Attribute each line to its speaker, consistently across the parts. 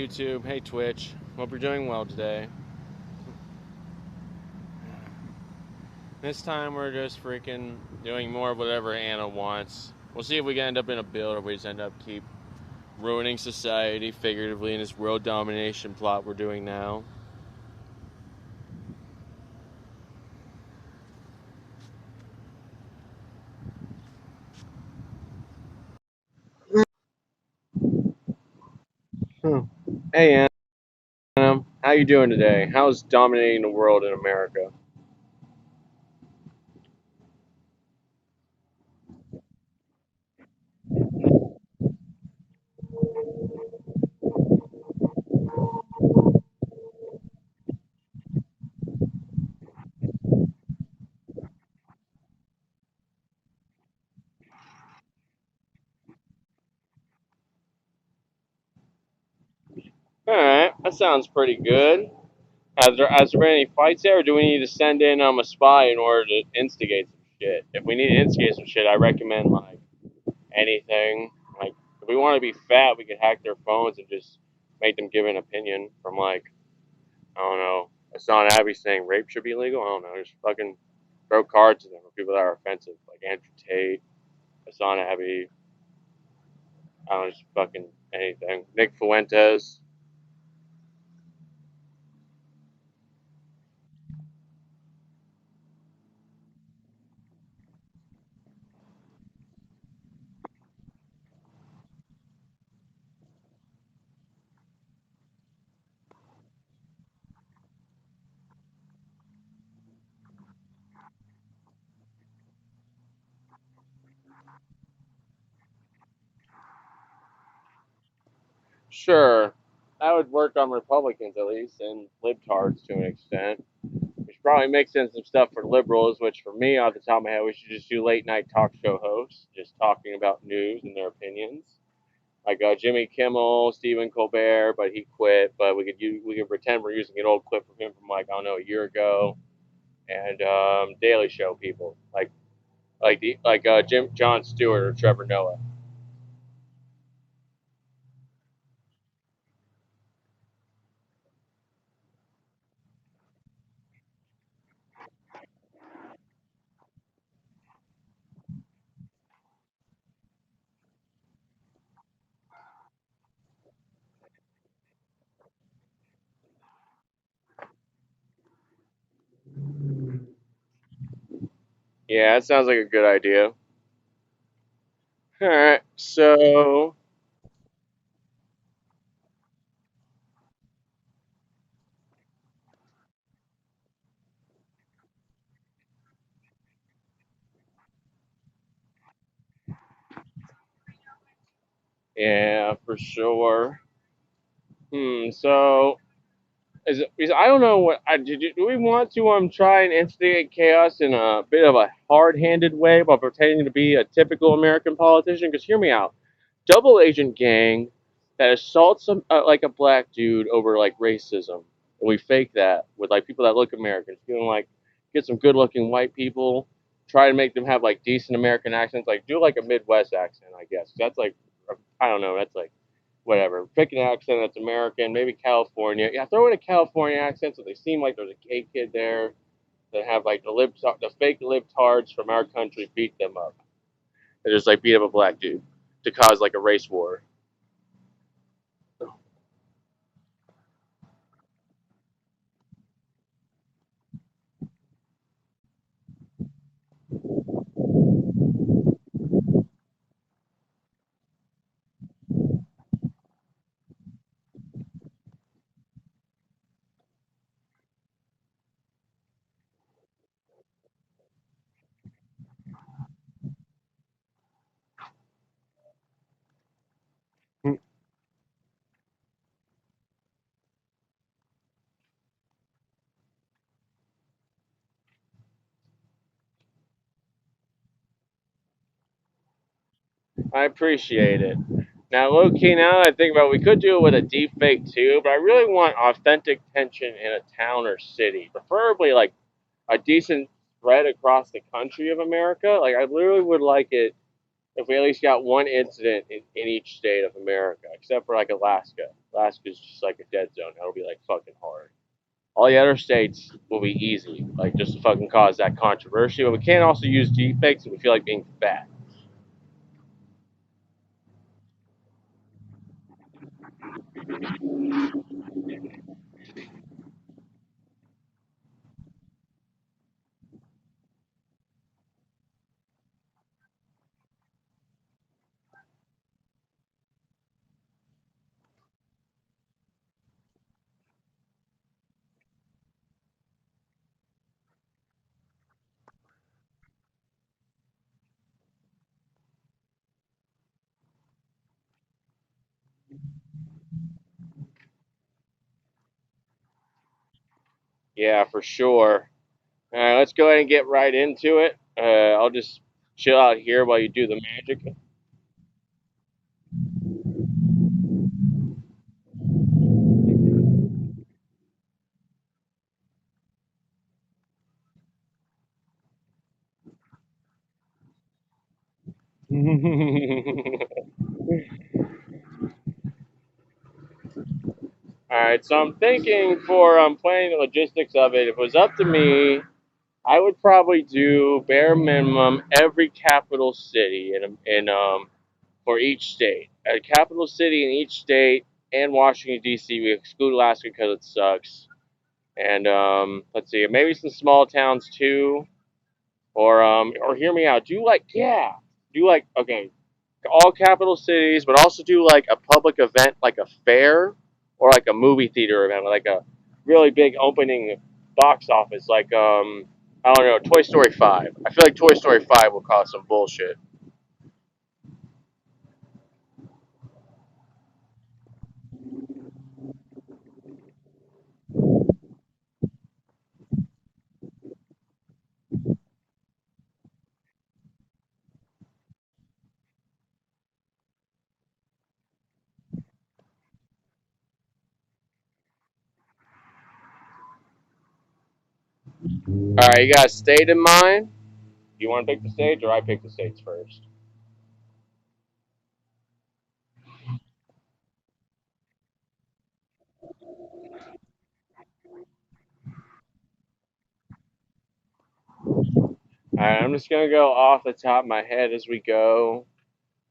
Speaker 1: YouTube. Hey, Twitch. Hope you're doing well today. This time we're just freaking doing more of whatever Anna wants. We'll see if we can end up in a build or we just end up keep ruining society figuratively in this world domination plot we're doing now. Hey, Anna. How you doing today? How's dominating the world in America? Alright, that sounds pretty good. Has there been any fights there, or do we need to send in a spy in order to instigate some shit? If we need to instigate some shit, I recommend anything. Like, if we want to be fat, we could hack their phones and just make them give an opinion from I don't know, Hassan Abbey saying rape should be illegal. I don't know, just fucking throw cards in them for people that are offensive, like Andrew Tate, Hassan Abbey. I don't know, just fucking anything. Nick Fuentes. Sure, that would work on Republicans at least and libtards to an extent. We should probably mix in some stuff for liberals, which for me, off the top of my head, we should just do late night talk show hosts, just talking about news and their opinions. Like Jimmy Kimmel, Stephen Colbert, but he quit. But we could pretend we're using an old clip from him from I don't know a year ago, and Daily Show people like Jim Jon Stewart or Trevor Noah. Yeah, that sounds like a good idea. All right, so yeah, for sure. So is I don't know what do we want to try and instigate chaos in a bit of a hard-handed way while pretending to be a typical American politician? Because hear me out, double agent gang that assaults like a black dude over like racism, and we fake that with like people that look American, feeling like get some good-looking white people, try to make them have like decent American accents, like do like a Midwest accent, I guess. That's like I don't know, that's like whatever. Pick an accent that's American, maybe California. Yeah, throw in a California accent so they seem like there's a gay kid there that have like the fake libtards from our country beat them up. They just like beat up a black dude to cause like a race war. I appreciate it. Now, low key, now that I think about it, we could do it with a deep fake too, but I really want authentic tension in a town or city, preferably like a decent spread across the country of America. Like, I literally would like it if we at least got one incident in each state of America, except for like Alaska. Alaska's just like a dead zone. That'll be like fucking hard. All the other states will be easy, like just to fucking cause that controversy. But we can't also use deepfakes if we feel like being fat. Yeah, for sure. All right, let's go ahead and get right into it. I'll just chill out here while you do the magic. All right, so I'm thinking for planning the logistics of it. If it was up to me, I would probably do bare minimum every capital city in for each state. A capital city in each state and Washington D.C. We exclude Alaska because it sucks. And let's see, maybe some small towns too, or hear me out. Do like okay, all capital cities, but also do like a public event, like a fair or like a movie theater event, like a really big opening box office, like I don't know, Toy Story 5. I feel like Toy Story 5 will cause some bullshit. All right, you got a state in mind? Do you want to pick the stage, or I pick the states first? All right, I'm just gonna go off the top of my head as we go.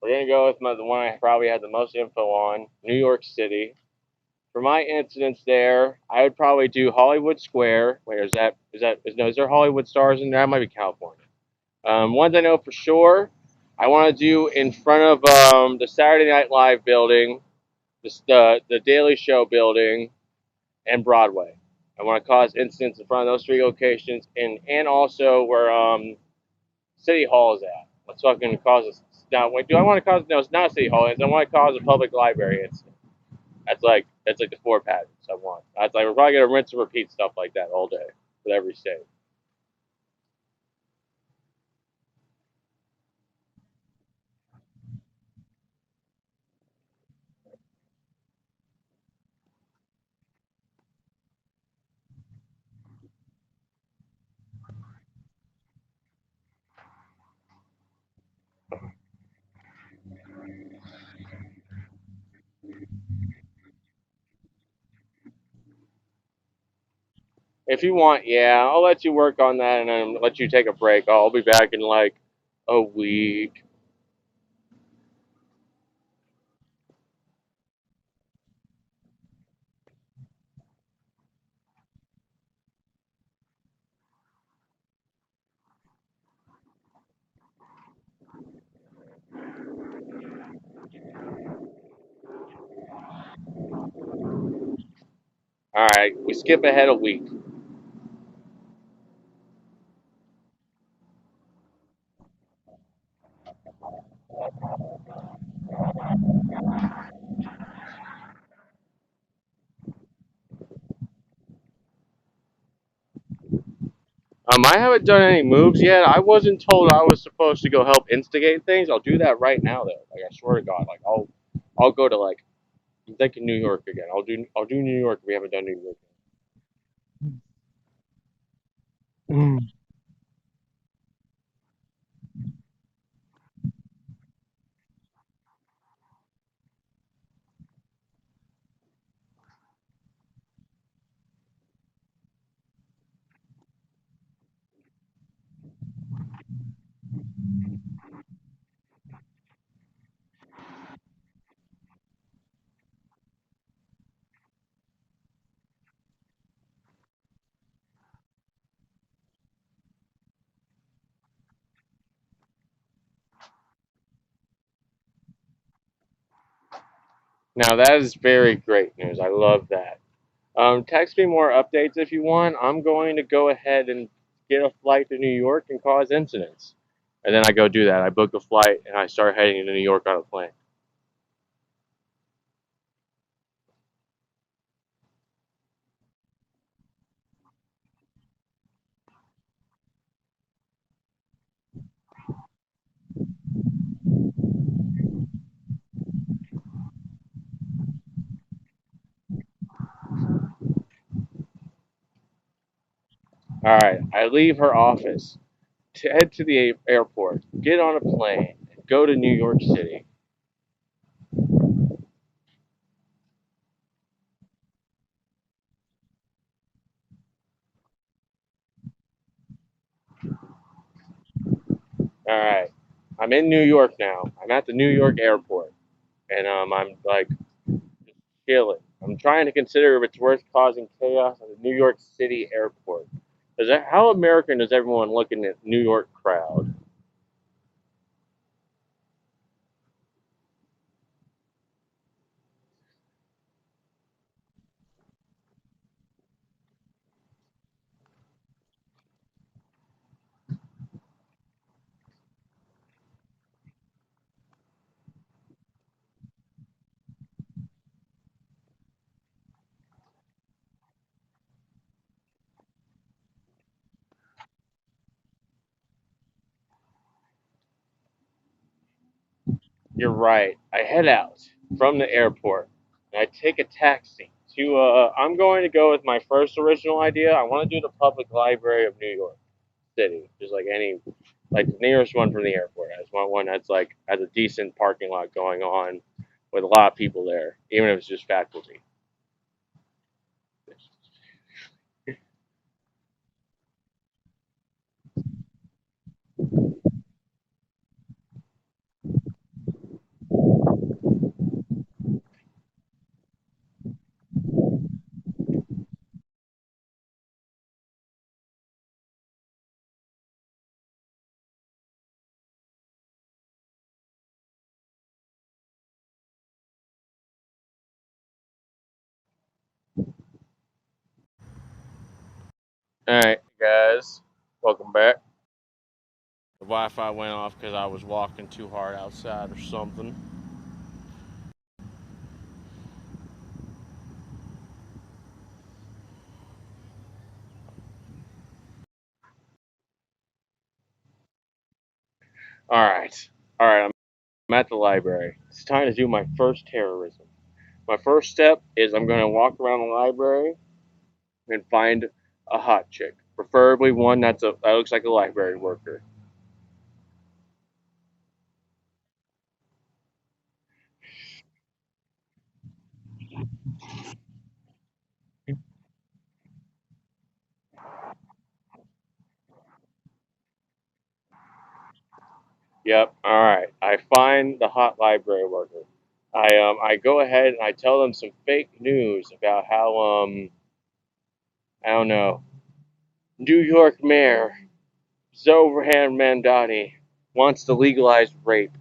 Speaker 1: We're gonna go with the one I probably had the most info on, New York City. For my incidents there, I would probably do Hollywood Square. Where is that? Is there Hollywood stars in there? That might be California. Ones I know for sure, I want to do in front of the Saturday Night Live building, the Daily Show building, and Broadway. I want to cause incidents in front of those three locations, and also where City Hall is at. Let's fucking cause a. Now, wait, do I want to cause? No, it's not City Hall. I want to cause a public library incident. That's like the four patterns I want. That's like we're probably gonna rinse and repeat stuff like that all day with every state. If you want, yeah, I'll let you work on that and then let you take a break. I'll be back in like a week. All right, we skip ahead a week. I haven't done any moves yet. I wasn't told I was supposed to go help instigate things. I'll do that right now, though. Like I swear to God, like I'll go to like I'm thinking New York again. I'll do New York. We haven't done New York. Now that is very great news. I love that. Text me more updates if you want. I'm going to go ahead and get a flight to New York and cause incidents. And then I go do that. I book a flight and I start heading to New York on a plane. All right. I leave her office to head to the airport, get on a plane, and go to New York City. All right. I'm in New York now. I'm at the New York airport, and I'm like chilling. I'm trying to consider if it's worth causing chaos at the New York City airport. How American is everyone looking at New York crowd? You're right. I head out from the airport and I take a taxi to. I'm going to go with my first original idea. I want to do the Public Library of New York City, just like any, like the nearest one from the airport. I just want one that's like has a decent parking lot going on with a lot of people there, even if it's just faculty. All right, guys, welcome back. The Wi-Fi went off because I was walking too hard outside or something. All right. I'm at the library. It's time to do my first terrorism. My first step is I'm going to walk around the library and find a hot chick, preferably one that looks like a library worker. Yep. All right. I find the hot library worker. I go ahead and I tell them some fake news about how I don't know, New York Mayor Zohran Mandani wants to legalize rape.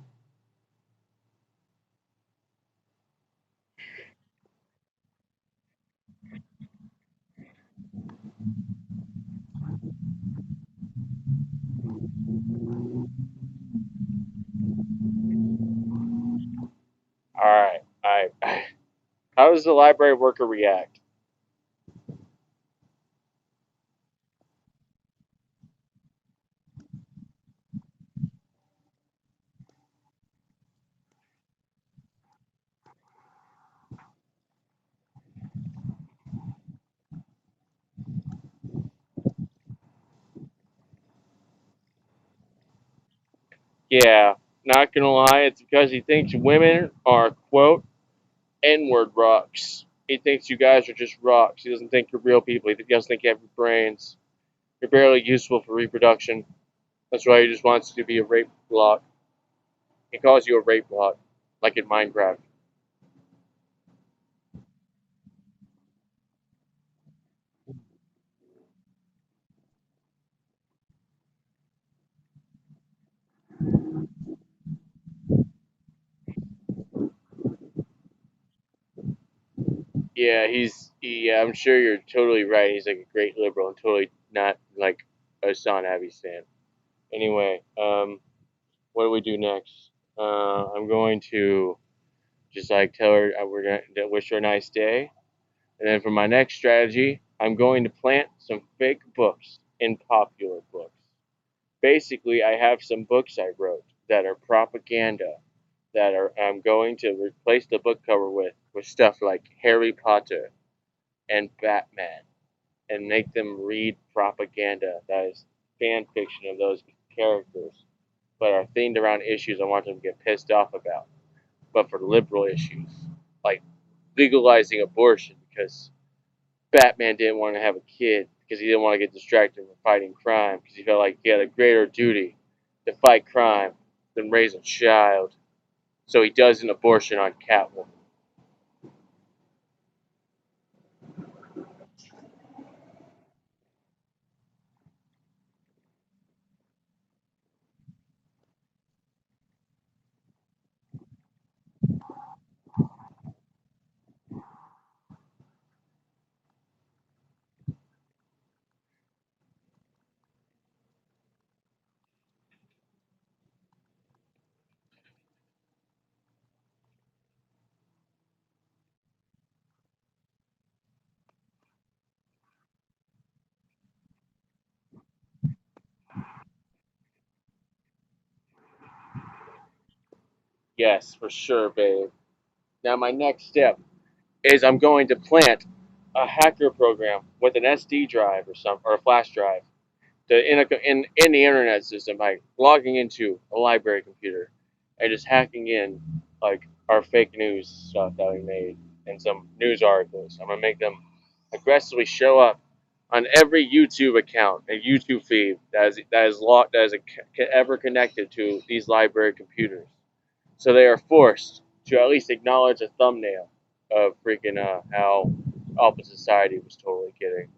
Speaker 1: All right. How does the library worker react? Yeah, not gonna lie, it's because he thinks women are, quote, N word rocks. He thinks you guys are just rocks. He doesn't think you're real people. He doesn't think you have brains. You're barely useful for reproduction. That's why he just wants you to be a rape block. He calls you a rape block, like in Minecraft. Yeah, I'm sure you're totally right. He's like a great liberal and totally not like a Son Abbey fan. Anyway, what do we do next? I'm going to just like tell her we're gonna wish her a nice day, and then for my next strategy, I'm going to plant some fake books in popular books. Basically, I have some books I wrote that are propaganda that are I'm going to replace the book cover with stuff like Harry Potter and Batman and make them read propaganda that is fan fiction of those characters, but are themed around issues I want them to get pissed off about, but for liberal issues, like legalizing abortion because Batman didn't want to have a kid because he didn't want to get distracted from fighting crime because he felt like he had a greater duty to fight crime than raise a child. So he does an abortion on Catwoman. Yes, for sure, babe. Now my next step is I'm going to plant a hacker program with an SD drive or a flash drive in the internet system by logging into a library computer and just hacking in like our fake news stuff that we made and some news articles. I'm gonna make them aggressively show up on every YouTube account and YouTube feed that is ever connected to these library computers. So they are forced to at least acknowledge a thumbnail of freaking how Alpha Society was totally kidding.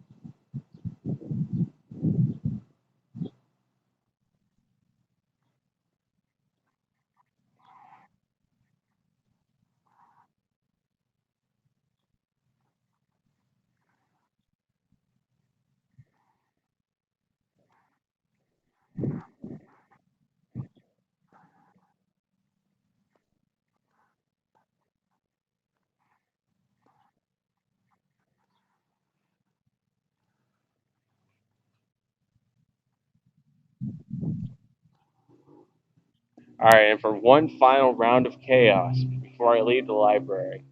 Speaker 1: Alright, and for one final round of chaos before I leave the library,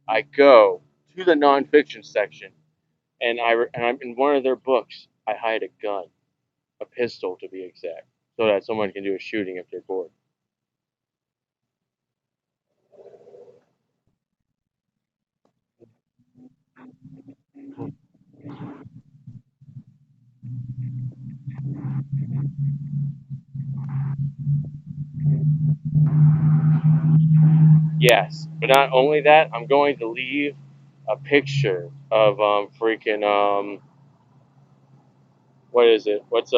Speaker 1: I go to the nonfiction section and I'm in one of their books. I hide a gun, a pistol to be exact, so that someone can do a shooting if they're bored. Yes, but not only that, I'm going to leave a picture of freaking what is it? What's.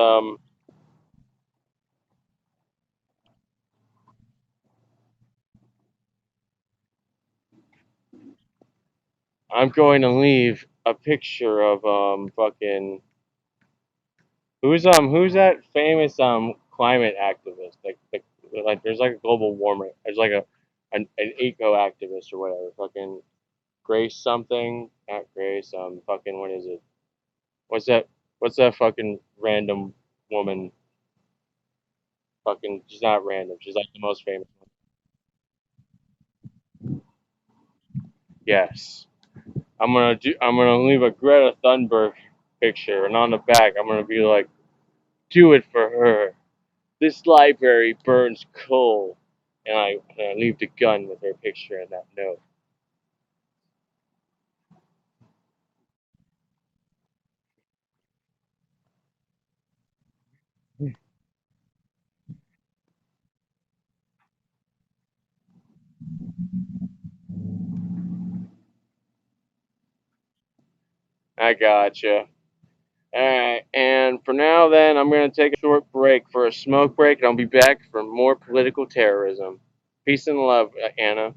Speaker 1: I'm going to leave a picture of fucking who's that famous climate activist like there's like a global warming there's like an eco activist or whatever fucking Grace something not Grace fucking what is it what's that fucking random woman fucking she's not random she's like the most famous one. Yes, I'm gonna leave a Greta Thunberg picture and on the back I'm gonna be like do it for her. This library burns coal. And I leave the gun with her picture and that note. I gotcha. Alright, and for now then, I'm going to take a short break for a smoke break, and I'll be back for more political terrorism. Peace and love, Anna.